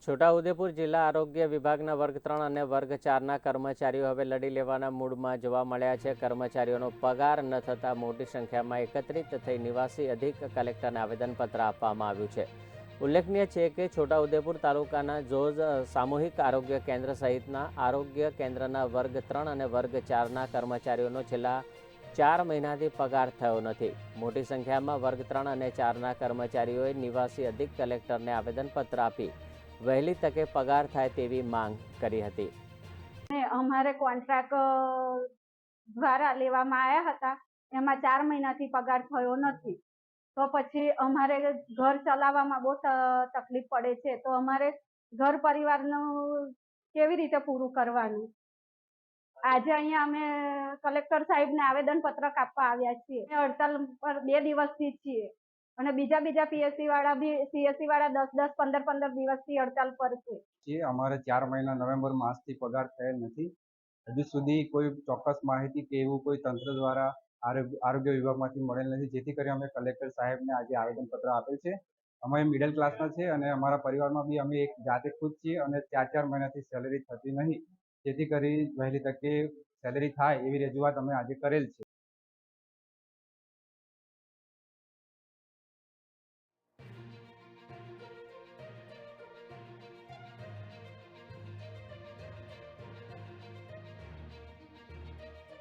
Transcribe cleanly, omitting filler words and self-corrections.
છોટાઉદેપુર જિલ્લા આરોગ્ય વિભાગના વર્ગ 3 અને વર્ગ 4ના કર્મચારીઓ હવે લડી લેવાના મૂડમાં જોવા મળ્યા છે. કર્મચારીઓનો પગાર ન થતાં મોટી સંખ્યામાં એકત્રિત થઈ નિવાસી અધિક કલેક્ટરને આવેદનપત્ર આપવામાં આવ્યું છે. ઉલ્લેખનીય છે કે છોટાઉદેપુર તાલુકાના જોજ સામૂહિક આરોગ્ય કેન્દ્ર સહિતના આરોગ્ય કેન્દ્રના વર્ગ 3 અને વર્ગ 4ના કર્મચારીઓનો છેલ્લા 4 મહિનાથી પગાર થયો નથી. મોટી સંખ્યામાં વર્ગ 3 અને 4ના કર્મચારીઓએ નિવાસી અધિક કલેક્ટરને આવેદનપત્ર આપી વહેલી તકે પગાર થાય તેવી માંગ કરી હતી. અમારે કોન્ટ્રાક્ટ દ્વારા લેવામાં આવ્યા હતા, એમાં 4 મહિનાથી પગાર થયો નથી. તો પછી અમારે ઘર ચલાવવામાં બહુ તકલીફ પડે છે. તો અમારે ઘર પરિવારનું કેવી રીતે પૂરું કરવાનું? આજે અહીંયા અમે કલેક્ટર સાહેબને આવેદનપત્રક આપવા આવ્યા છીએ. હડતાલ પર 2 દિવસથી છીએ અને બીજા પીએસસી વાળા બી 10 15 દિવસથી હડતાલ પર છે. અમારે 4 મહિના નવેમ્બર માસથી પગાર થયેલ નથી. હજુ સુધી કોઈ ચોક્કસ માહિતી કે એવું કોઈ તંત્ર દ્વારા આરોગ્ય વિભાગમાંથી મળેલ નથી, જેથી કરી અમે કલેક્ટર સાહેબને આજે આવેદનપત્ર આપેલ છે. અમે મિડલ ક્લાસના છે અને અમારા પરિવારમાં બી અમે એક જાતે ખુદ છીએ અને 4 મહિનાથી સેલેરી થતી નહીં, જેથી કરી વહેલી તકે સેલેરી થાય એવી રજૂઆત અમે આજે કરેલ છે.